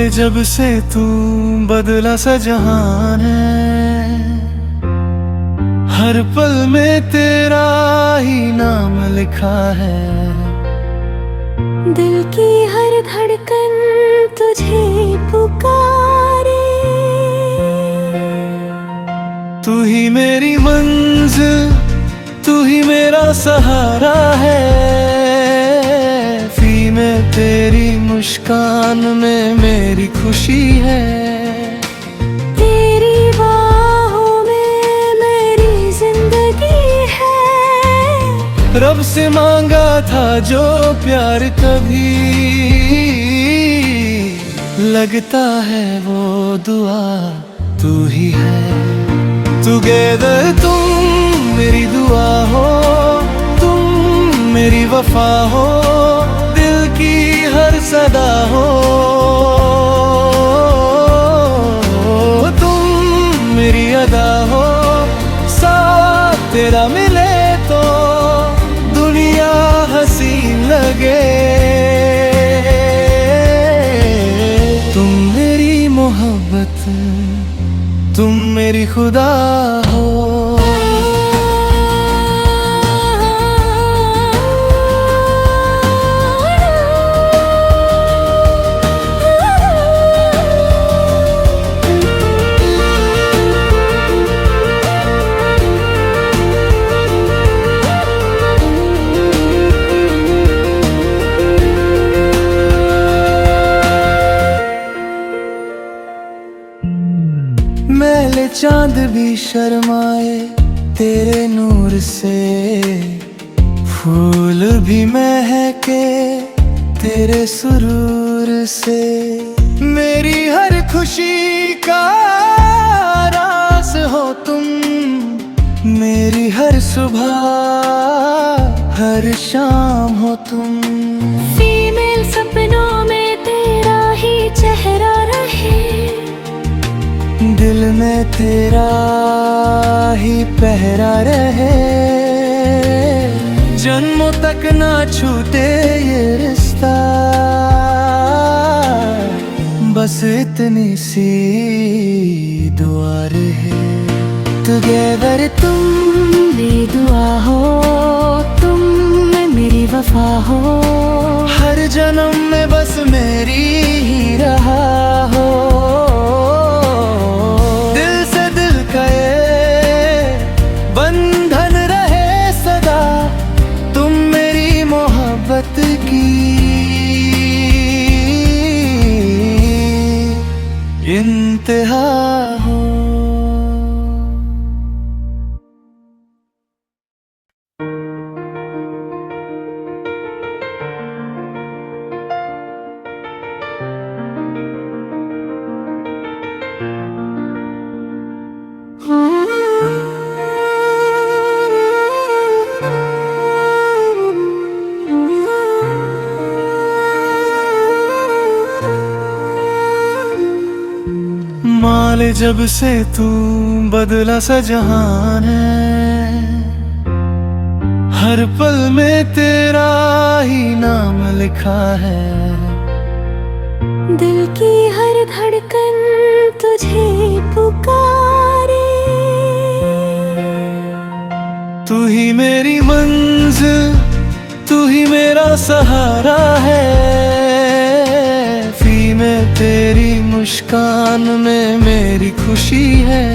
माले जब से तू बदला सा जहान है, हर पल में तेरा ही नाम लिखा है। दिल की हर धड़कन तुझे पुकारे, तू ही मेरी मंजिल, तू ही मेरा सहारा है। फी में तेरी मुस्कान में मेरी खुशी है। तेरी बाहों में मेरी जिंदगी है। रब से मांगा था जो प्यार कभी लगता है वो दुआ तू ही है। टुगेदर तुम मेरी दुआ हो, तुम मेरी वफा हो, दिल की हर सदा हो। तुम मेरी अदा हो, साथ तेरा मिले तो दुनिया हसीन लगे। तुम मेरी मोहब्बत, तुम मेरी खुदा हो। मैले चांद भी शर्माए तेरे नूर से, फूल भी महके तेरे सुरूर से। मेरी हर खुशी का राज हो तुम, मेरी हर सुबह हर शाम हो तुम। फीमेल सपनों में तेरा ही चेहरा रहे, दिल में तेरा ही पहरा रहे। जन्मों तक ना छूटे ये रिश्ता, बस इतनी सी दुआ रहे। टुगेदर तुम मेरी दुआ हो, तुम मेरी वफा हो। हर जन्म में बस मेरी ही रहा हो। इंतहा हो। माले जब से तू बदला सा जहान है, हर पल में तेरा ही नाम लिखा है। दिल की हर धड़कन तुझे पुकारे, तू ही मेरी मंजिल, तू ही मेरा सहारा है। फी में तेरी मुस्कान में मेरी खुशी है।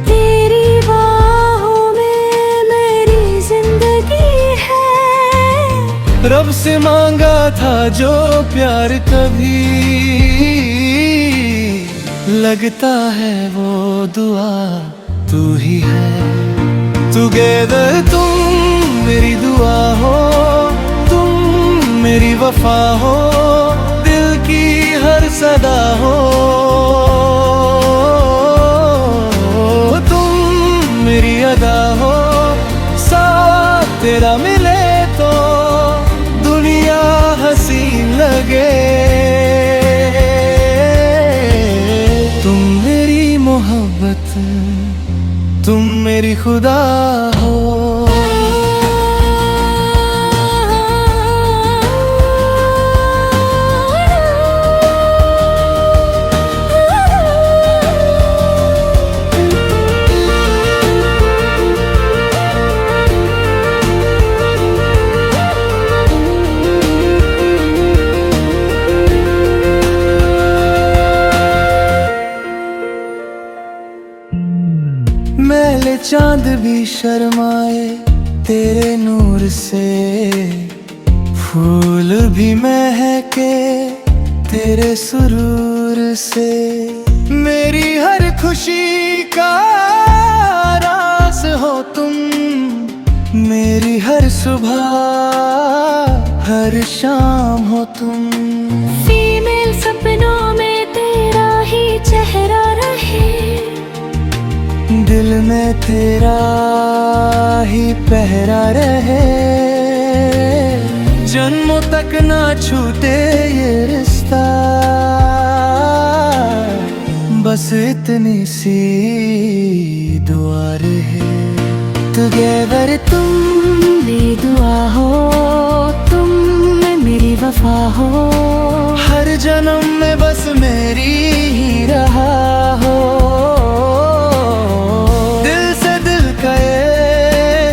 तेरी बाहों में मेरी जिंदगी है। रब से मांगा था जो प्यार कभी लगता है वो दुआ तू ही है। टुगेदर तुम मेरी दुआ हो, तुम मेरी वफा हो, दिल की हर सदा हो। तुम मेरी अदा हो, साथ तेरा मिले तो दुनिया हसीन लगे। तुम मेरी मोहब्बत, तुम मेरी खुदा हो। मैले चांद भी शर्माए तेरे नूर से, फूल भी महके तेरे सुरूर से। मेरी हर खुशी का रास हो तुम, मेरी हर सुबह हर शाम हो तुम। फीमेल सपनों में तेरा ही चेहरा रहे, दिल में तेरा ही पहरा रहे। जन्मों तक ना छूटे ये रिश्ता, बस इतनी सी दुआ रहे। टुगेदर तुम मेरी दुआ हो, तुम मेरी वफा हो, हर जन्म में बस मेरी ही रहा हो। दिल से दिल का ये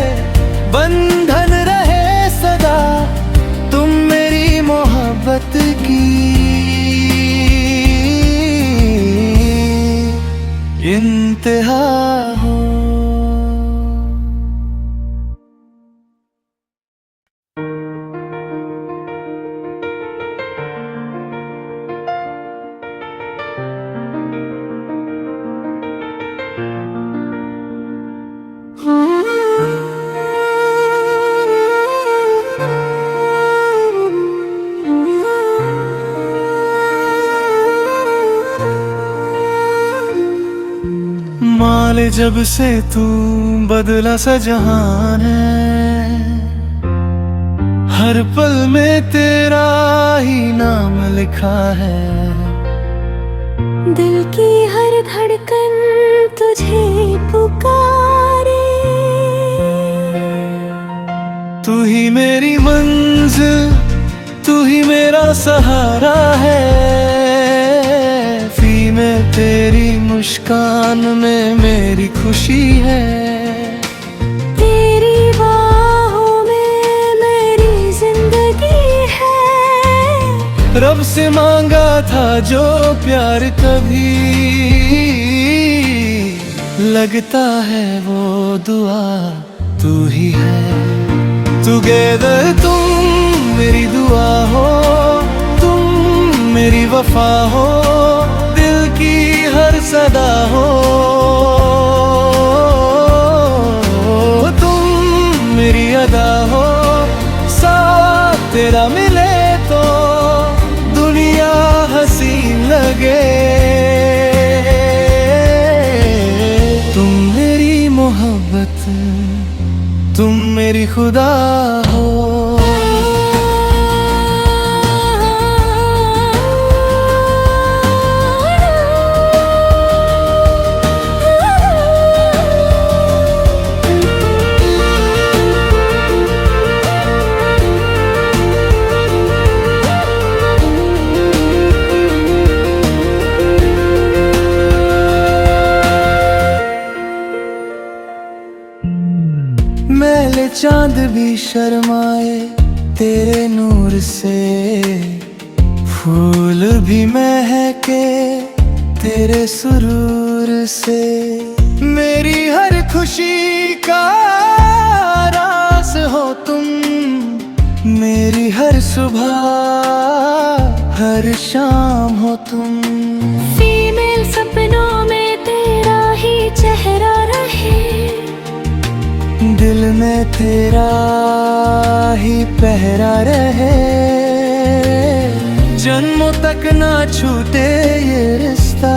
बंधन रहे सदा, तुम मेरी मोहब्बत की इंतहा हो। माले जब से तू बदला सा जहान है, हर पल में तेरा ही नाम लिखा है। दिल की हर धड़कन तुझे पुकारे, तू ही मेरी मंजिल, तू ही मेरा सहारा है। फी में तेरी मुस्कान में मेरी खुशी है। तेरी बाहों में मेरी जिंदगी है। रब से मांगा था जो प्यार कभी, लगता है वो दुआ तू ही है। टुगेदर तुम मेरी दुआ हो, तुम मेरी वफा हो, दिल की हर सदा हो। तुम मेरी अदा हो, साथ तेरा मिले तो दुनिया हसीन लगे। तुम मेरी मोहब्बत, तुम मेरी खुदा हो। मैले चांद भी शर्माए तेरे नूर से, फूल भी महके तेरे सुरूर से। मेरी हर खुशी का रास हो तुम, मेरी हर सुबह हर शाम हो तुम। फीमेल सपनों में तेरा ही चेहरा रहे, दिल में तेरा ही पहरा रहे। जन्मों तक ना छूटे ये रिश्ता,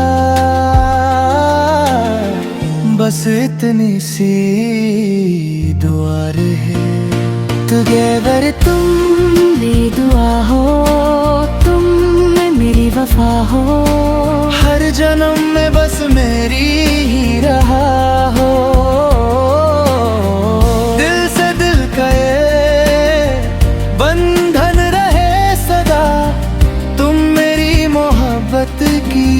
बस इतनी सी दुआ रहे। टुगेदर तुम मेरी दुआ हो, तुम मेरी वफा हो, हर जन्म में बस मेरी ही रहा हो। की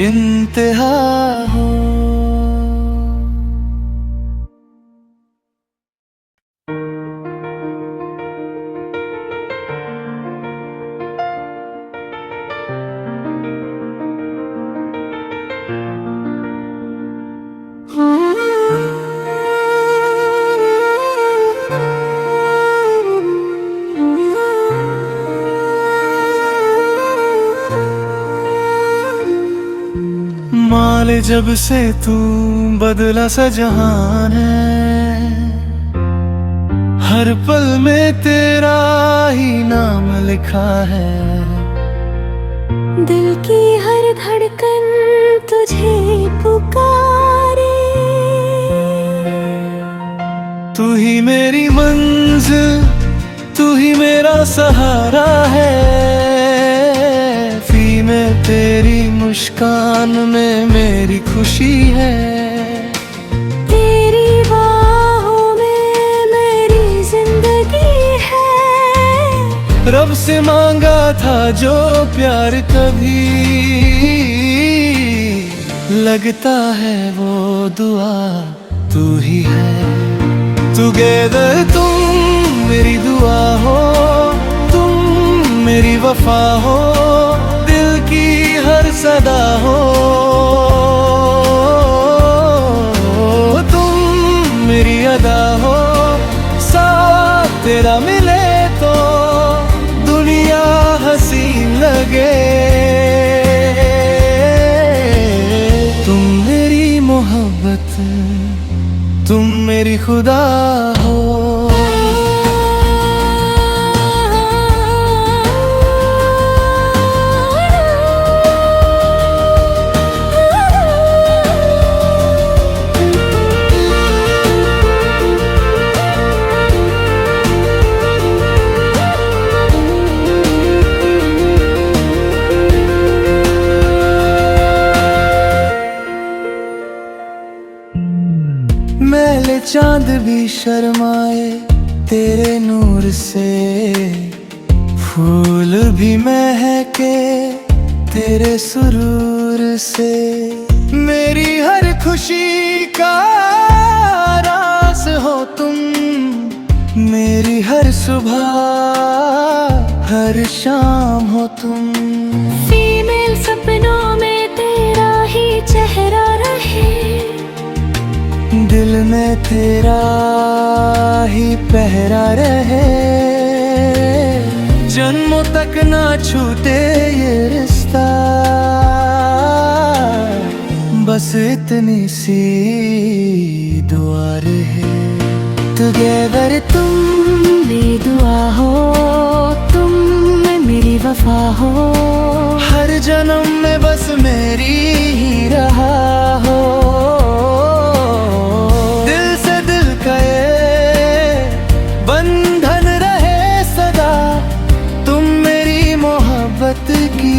इंतहा हो। माले जब से तू बदला सा जहान है, हर पल में तेरा ही नाम लिखा है। दिल की हर धड़कन तुझे पुकारे, तू ही मेरी मंजिल, तू ही मेरा सहारा है। फी में तेरी मुस्कान में मेरी खुशी है। तेरी बाहों में मेरी जिंदगी है। रब से मांगा था जो प्यार कभी लगता है वो दुआ तू ही है। टुगेदर तुम मेरी दुआ हो, तुम मेरी वफा हो, दिल की हर सदा हो। तुम मेरी अदा हो, साथ तेरा मिले तो दुनिया हसीन लगे। तुम मेरी मोहब्बत, तुम मेरी खुदा हो। मैले चांद भी शर्माए तेरे नूर से, फूल भी महके तेरे सुरूर से। मेरी हर खुशी का राज हो तुम, मेरी हर सुबह हर शाम हो तुम। फीमेल सपनों में तेरा ही चेहरा रहे, दिल में तेरा ही पहरा रहे। जन्मों तक ना छूटे ये रिश्ता, बस इतनी सी दुआ रहे। टुगेदर तुम मेरी दुआ हो, तुम मेरी वफा हो। हर जन्म में बस मेरी ही रहा हो। दिल से दिल का ये बंधन रहे सदा, तुम मेरी मोहब्बत की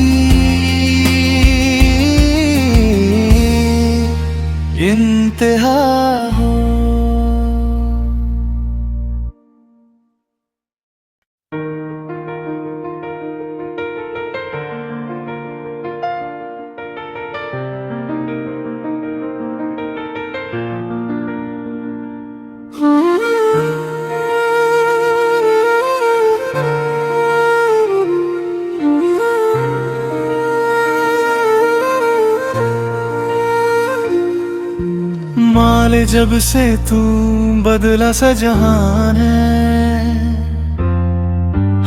इंतहा हो। माले जब से तू बदला सा जहान है,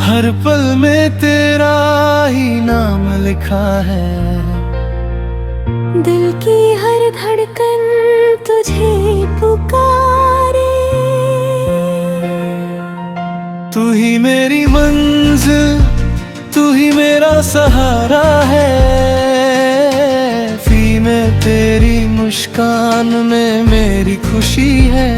हर पल में तेरा ही नाम लिखा है। दिल की हर धड़कन तुझे पुकारे, तू ही मेरी मंजिल, तू ही मेरा सहारा है। फी में तेरी मुस्कान में मेरी खुशी है।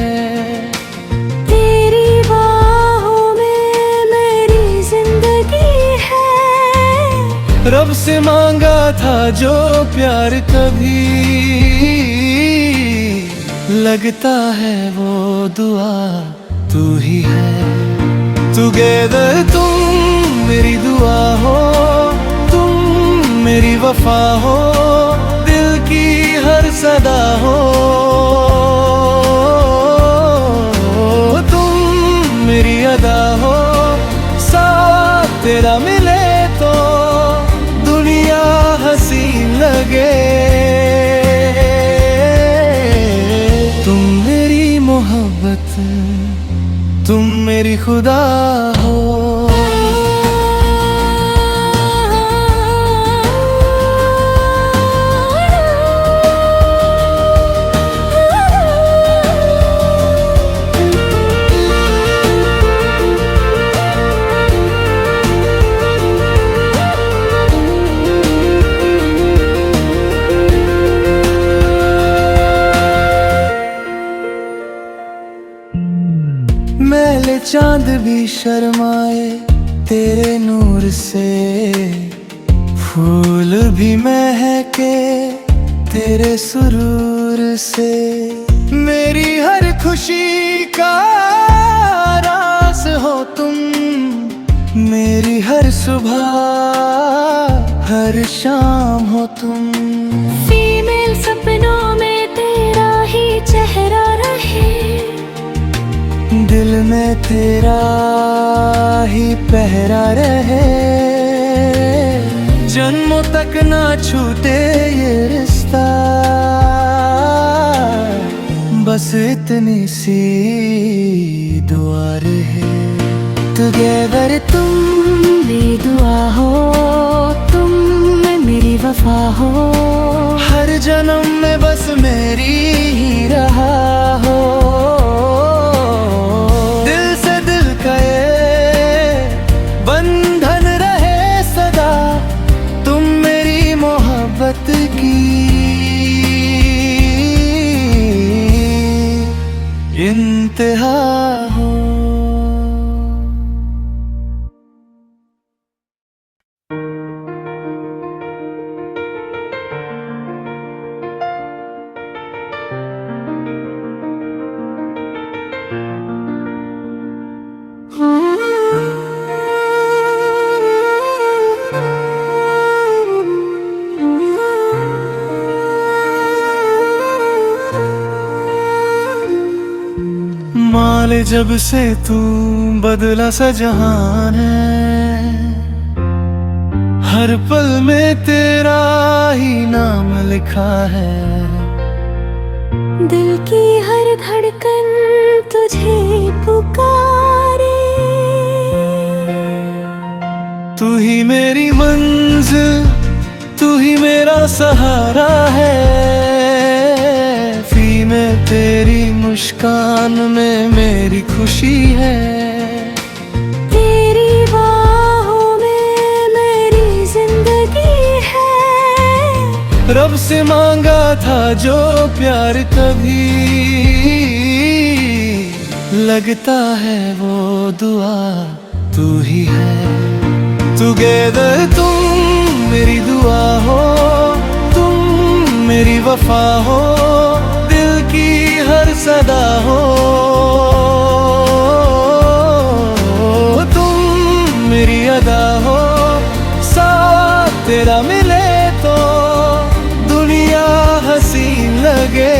तेरी बाहों में मेरी जिंदगी है। रब से मांगा था जो प्यार कभी लगता है वो दुआ तू ही है। टुगेदर तुम मेरी दुआ हो, तुम मेरी वफा हो, दिल की हर सदा हो। तुम मेरी अदा हो, साथ तेरा मिले तो दुनिया हसीन लगे। तुम मेरी मोहब्बत, तुम मेरी खुदा हो। चांद भी शर्माए तेरे नूर से, फूल भी महके तेरे सुरूर से। मेरी हर खुशी का रास हो तुम, मेरी हर सुबह हर शाम हो तुम। फीमेल सपनों में तेरा ही चेहरा रहे, दिल में तेरा ही पहरा रहे। जन्मों तक ना छूटे ये रिश्ता, बस इतनी सी दुआ रहे। टुगेदर तुम मेरी दुआ हो, तुम मेरी वफा हो, हर जन्म में बस मेरी ही रहा हो। दिल से दिल का ये बंधन रहे सदा, तुम मेरी मोहब्बत की इंतहा हो। माले जब से तू बदला सा जहान है, हर पल में तेरा ही नाम लिखा है। दिल की हर धड़कन तुझे पुकारे, तू ही मेरी मंजिल, तू ही मेरा सहारा है। फी में तेरी मुस्कान में मेरी खुशी है। तेरी बाहों में मेरी जिंदगी है। रब से मांगा था जो प्यार कभी, लगता है वो दुआ तू ही है। टुगेदर तुम मेरी दुआ हो, तुम मेरी वफा हो, दिल की हर सदा हो। तुम मेरी अदा हो, साथ तेरा मिले तो दुनिया हसीन लगे।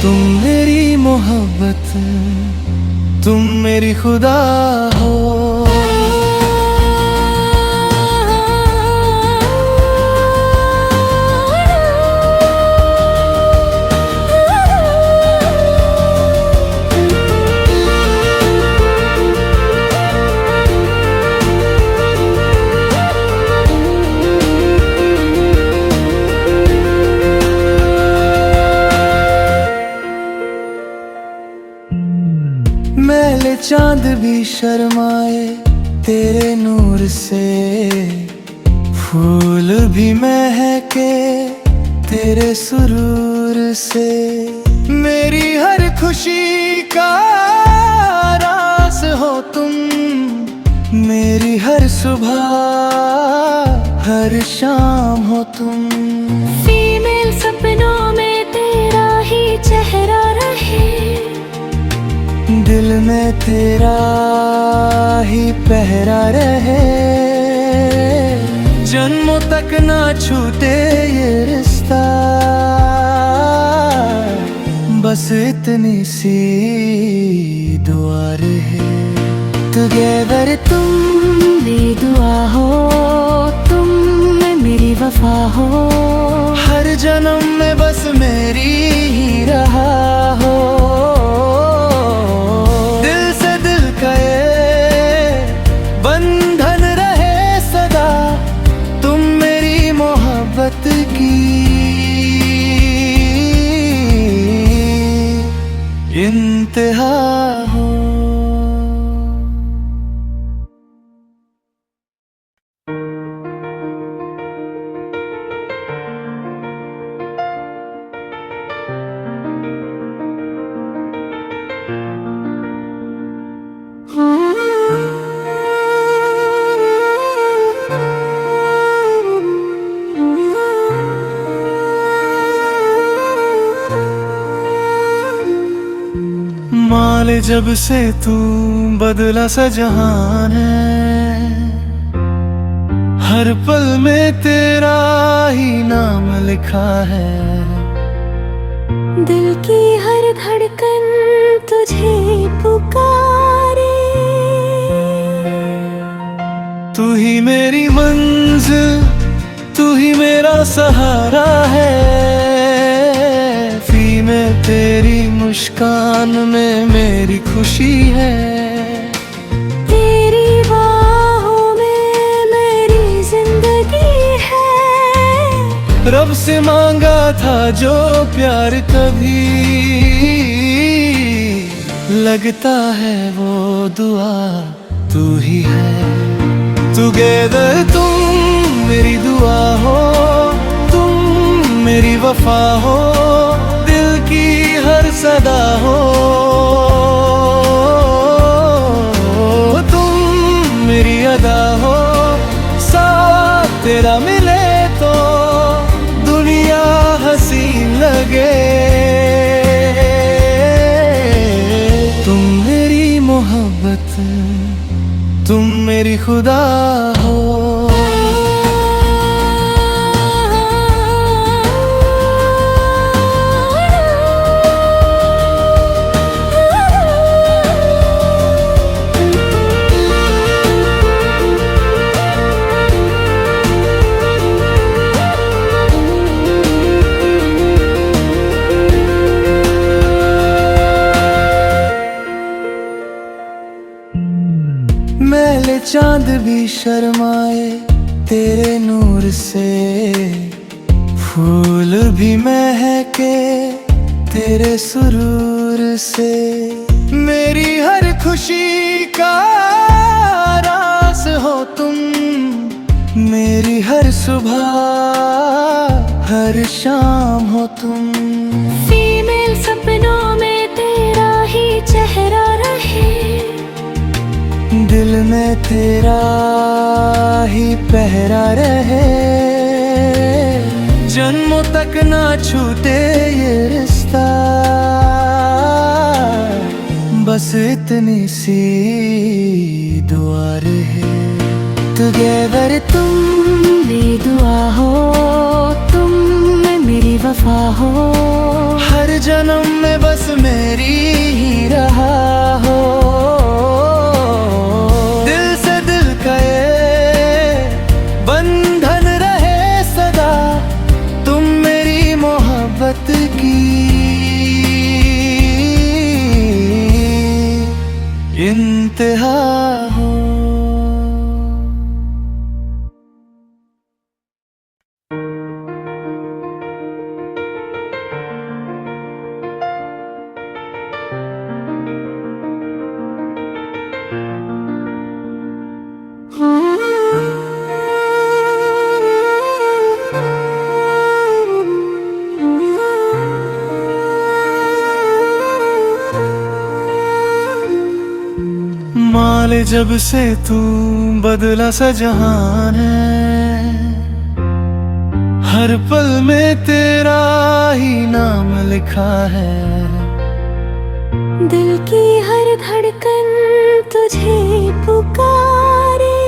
तुम मेरी मोहब्बत, तुम मेरी खुदा हो। मैले चांद भी शर्माए तेरे नूर से, फूल भी महके तेरे सुरूर से। मेरी हर खुशी का रास हो तुम, मेरी हर सुबह हर शाम हो तुम। फीमेल सपनों में तेरा ही चेहरा रहे, दिल में तेरा ही पहरा रहे। जन्मों तक ना छूटे ये रिश्ता, बस इतनी सी दुआ रहे। टुगेदर तुम मेरी दुआ हो, तुम मेरी वफा हो, हर जन्म में बस मेरी ही रहा हो। की इंतहा हो। माले जब से तू बदला सा जहान है, हर पल में तेरा ही नाम लिखा है। दिल की हर धड़कन तुझे पुकारे, तू ही मेरी मंजिल, तू ही मेरा सहारा है। फी में तेरी मुस्कान में मेरी खुशी है। तेरी बाहों में मेरी जिंदगी है। रब से मांगा था जो प्यार कभी लगता है वो दुआ तू ही है। टुगेदर तुम मेरी दुआ हो, तुम मेरी वफा हो, दिल की हर सदा हो। तुम मेरी अदा हो, साथ तेरा मिले तो दुनिया हसीन लगे। तुम मेरी मोहब्बत, तुम मेरी खुदा हो। मैले चांद भी शर्माए तेरे नूर से, फूल भी महके तेरे सुरूर से। मेरी हर खुशी का राज हो तुम, मेरी हर सुबह हर शाम हो तुम। फीमेल सपनों में तेरा ही चेहरा रहे, दिल में तेरा ही पहरा रहे। जन्मों तक ना छूटे ये रिश्ता, बस इतनी सी दुआ रहे। टुगेदर तुम मेरी दुआ हो, तुम मेरी वफा हो। हर जन्म में बस मेरी ही रहा हो। इंतहा हो। माले जब से तू बदला सा जहान है, हर पल में तेरा ही नाम लिखा है। दिल की हर धड़कन तुझे पुकारे,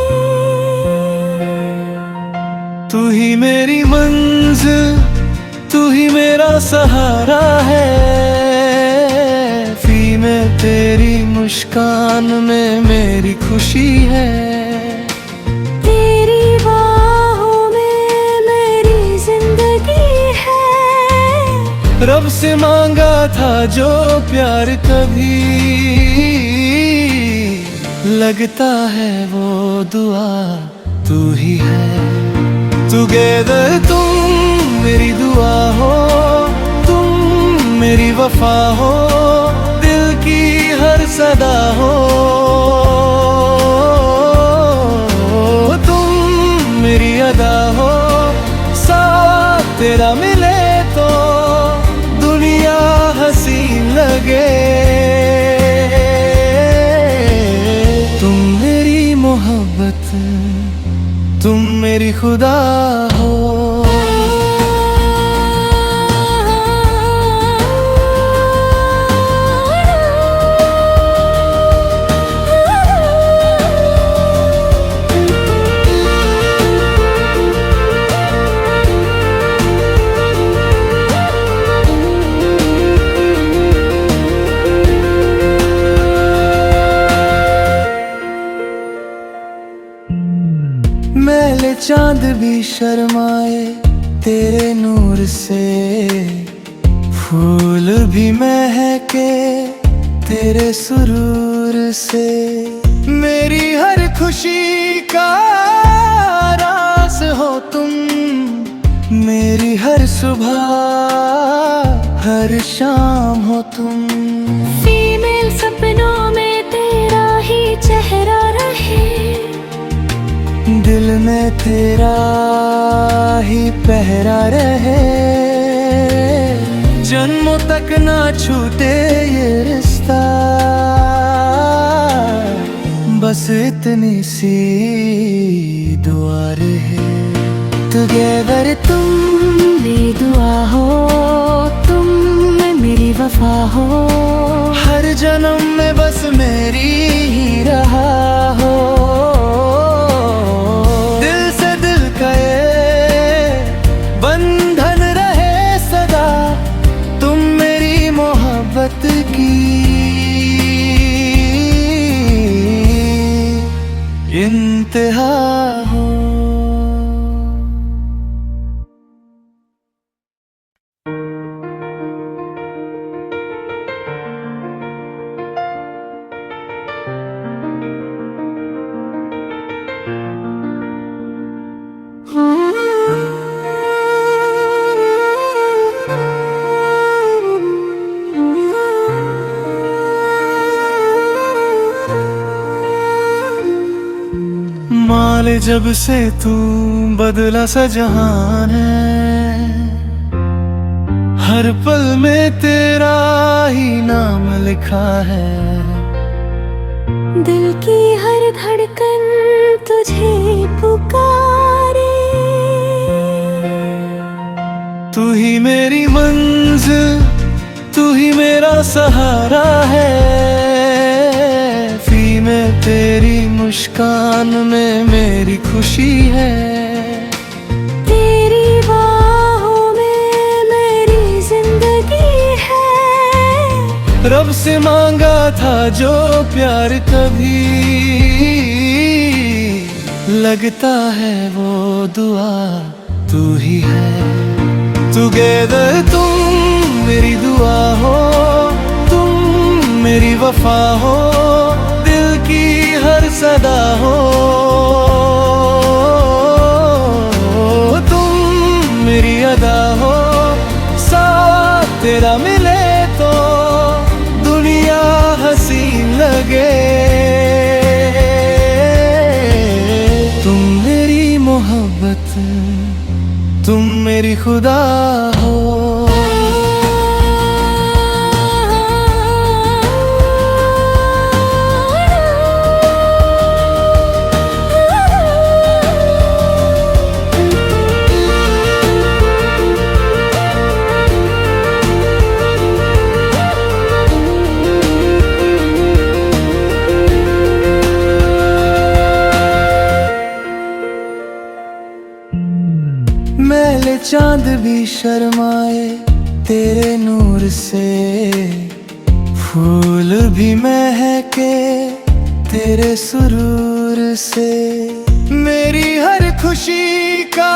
तू ही मेरी मंजिल, तू ही मेरा सहारा है। फी में तेरी मुस्कान में मेरी खुशी है। तेरी बाहों में मेरी जिंदगी है। रब से मांगा था जो प्यार कभी लगता है वो दुआ तू ही है। टुगेदर तुम मेरी दुआ हो, तुम मेरी वफा हो, दिल की हर सदा हो। तुम मेरी अदा हो, साथ तेरा मिले तो दुनिया हसीन लगे। तुम मेरी मोहब्बत, तुम मेरी खुदा हो। चांद भी शर्माए तेरे नूर से, फूल भी महके तेरे सुरूर से। मेरी हर खुशी का राज हो तुम, मेरी हर सुबह हर शाम हो तुम। फीमेल सपनों में तेरा ही चेहरा रहे, दिल में तेरा ही पहरा रहे। जन्मों तक ना छूटे ये रिश्ता, बस इतनी सी दुआ रहे। टुगेदर तुम मेरी दुआ हो, तुम मेरी वफा हो, हर जन्म में बस मेरी ही रहा हो। दिल से दिल का ये बंधन रहे सदा, तुम मेरी मोहब्बत की इंतहा हो। माले जब से तू बदला सा जहान है, हर पल में तेरा ही नाम लिखा है। दिल की हर धड़कन तुझे पुकारे, तू ही मेरी मंजिल, तू ही मेरा सहारा है। फी में तेरी मुस्कान में मेरी खुशी है। तेरी बाहों में मेरी जिंदगी है। रब से मांगा था जो प्यार कभी, लगता है वो दुआ तू ही है। टुगेदर तुम मेरी दुआ हो, तुम मेरी वफा हो, दिल की हर सदा हो। तुम मेरी अदा हो, साथ तेरा मिले तो दुनिया हसीन लगे। तुम मेरी मोहब्बत, तुम मेरी खुदा हो। मैले चांद भी शर्माए तेरे नूर से, फूल भी महके तेरे सुरूर से। मेरी हर खुशी का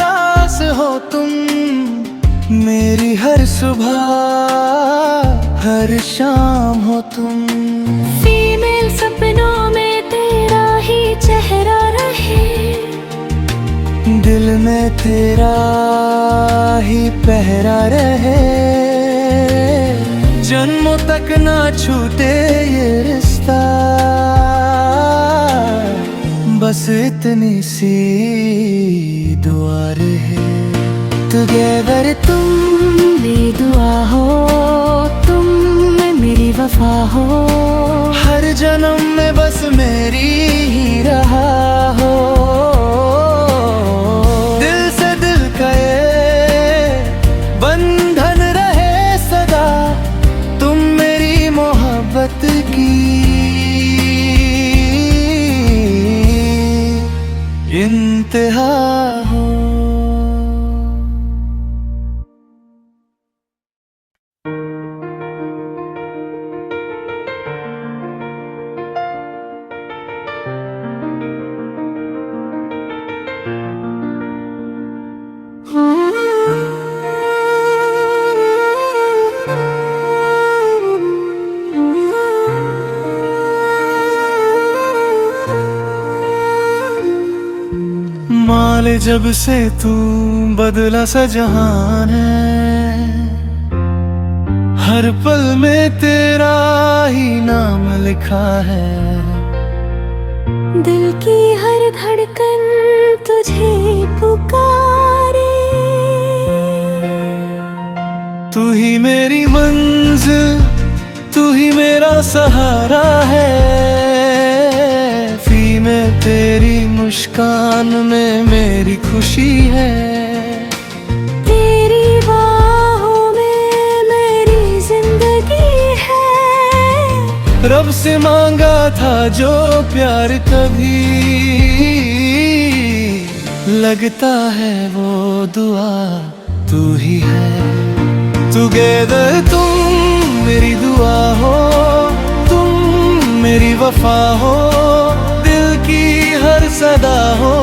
राज हो तुम, मेरी हर सुबह हर शाम हो तुम। फीमेल सपनों में तेरा ही चेहरा रहे, दिल में तेरा ही पहरा रहे। जन्मों तक ना छूटे ये रिश्ता, बस इतनी सी दुआ रहे। टुगेदर तुम मेरी दुआ हो, तुम मेरी वफा हो, हर जन्म में बस मेरी ही रहा हो। की इंतहा हो। माले जब से तू बदला सा जहान है, हर पल में तेरा ही नाम लिखा है। दिल की हर धड़कन तुझे पुकारे, तू ही मेरी मंजिल, तू ही मेरा सहारा है। फी में तेरी मुस्कान में मेरी खुशी है। तेरी बाहों में मेरी जिंदगी है। रब से मांगा था जो प्यार कभी लगता है वो दुआ तू ही है। टुगेदर तुम मेरी दुआ हो, तुम मेरी वफा हो, दिल की हर सदा हो।